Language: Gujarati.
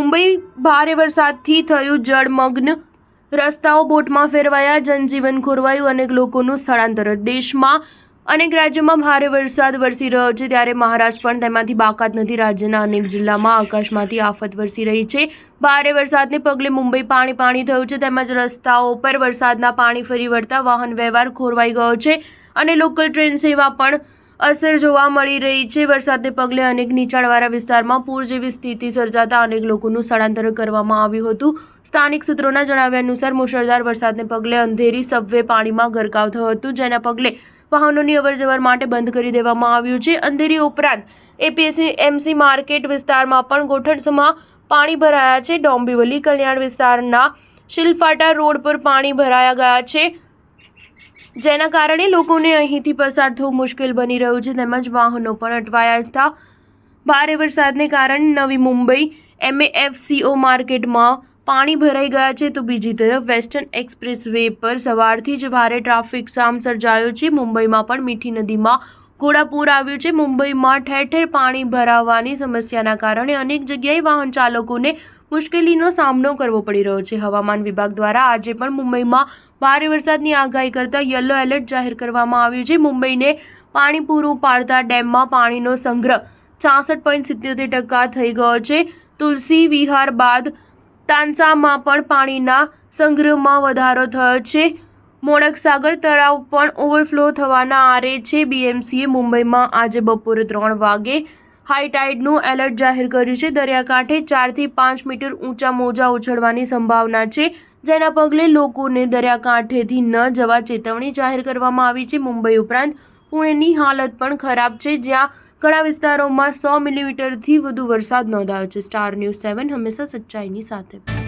મુંબઈ ભારે વરસાદથી થયું જળમગ્ન, રસ્તાઓ બોટમાં ફેરવાયા, જનજીવન ખોરવાયું, અનેક લોકોનું સ્થળાંતર. દેશમાં અનેક રાજ્યોમાં ભારે વરસાદ વરસી રહ્યો છે, ત્યારે મહારાષ્ટ્ર પણ તેમાંથી બાકાત નથી. રાજ્યના અનેક જિલ્લામાં આકાશમાંથી આફત વરસી રહી છે. ભારે વરસાદને પગલે મુંબઈ પાણી થયું છે, તેમજ રસ્તાઓ પર વરસાદના પાણી ફરી વળતા વાહન વ્યવહાર ખોરવાઈ ગયો છે અને લોકલ ટ્રેન સેવા પણ અસર જોવા મળી રહી છે. વરસાદને પગલે અનેક નીચાણવાળા વિસ્તારમાં પૂર જેવી સ્થિતિ સર્જાતા અનેક લોકોનું સ્થળાંતર કરવામાં આવ્યું હતું. સ્થાનિક સૂત્રોના જણાવ્યા અનુસાર મુશળધાર વરસાદને પગલે અંધેરી સબવે પાણીમાં ગરકાવ થયો હતો, જેના પગલે વાહનોની અવરજવર માટે બંધ કરી દેવામાં આવ્યું છે. અંધેરી ઉપરાંત એપીએમસી માર્કેટ વિસ્તારમાં પણ ગોઠણસમાં પાણી ભરાયા છે. ડોંબિવલી કલ્યાણ વિસ્તારના શિલફાટા રોડ પર પાણી ભરાયા ગયા છે, જેના કારણે લોકોને અહીંથી પસાર થવું મુશ્કેલ બની રહ્યું છે, તેમજ વાહનો પણ અટવાયા હતા. ભારે વરસાદને કારણે નવી મુંબઈ એમએફસીઓ માર્કેટમાં પાણી ભરાઈ ગયા છે, તો બીજી તરફ વેસ્ટર્ન એક્સપ્રેસ વે પર સવારથી જ ભારે ટ્રાફિક જામ સર્જાયો છે. મુંબઈમાં પણ મીઠી નદીમાં ઘોડાપૂર આવ્યું છે. મુંબઈમાં ઠેર ઠેર પાણી ભરાવાની સમસ્યાના કારણે અનેક જગ્યાએ વાહન ચાલકોને મુશ્કેલીનો સામનો કરવો પડી રહ્યો છે. હવામાન વિભાગ દ્વારા આજે પણ મુંબઈમાં ભારે વરસાદની આગાહી કરતા યલો એલર્ટ જાહેર કરવામાં આવ્યું છે. મુંબઈને પાણી પૂરું પાડતા ડેમમાં પાણીનો સંગ્રહ 66.77% થઈ ગયો છે. તુલસી વિહાર બાદ તાનસામાં પણ પાણીના સંગ્રહમાં વધારો થયો છે. મોડકસાગર તળાવ પણ ઓવરફ્લો થવાના આરે છે. બીએમસીએ મુંબઈમાં આજે બપોરે 3 વાગે હાઈટાઇડનું એલર્ટ જાહેર કર્યું છે. દરિયાકાંઠે 4 થી 5 મીટર ઊંચા મોજા ઉછળવાની સંભાવના છે, જેના પગલે લોકોને દરિયાકાંઠેથી ન જવા ચેતવણી જાહેર કરવામાં આવી છે. મુંબઈ ઉપરાંત પુણેની હાલત પણ ખરાબ છે, જ્યાં ઘણા વિસ્તારોમાં 100 મિલીમીટરથી વધુ વરસાદ નોંધાયો છે. સ્ટાર ન્યૂઝ 7 હંમેશા સચ્ચાઈની સાથે.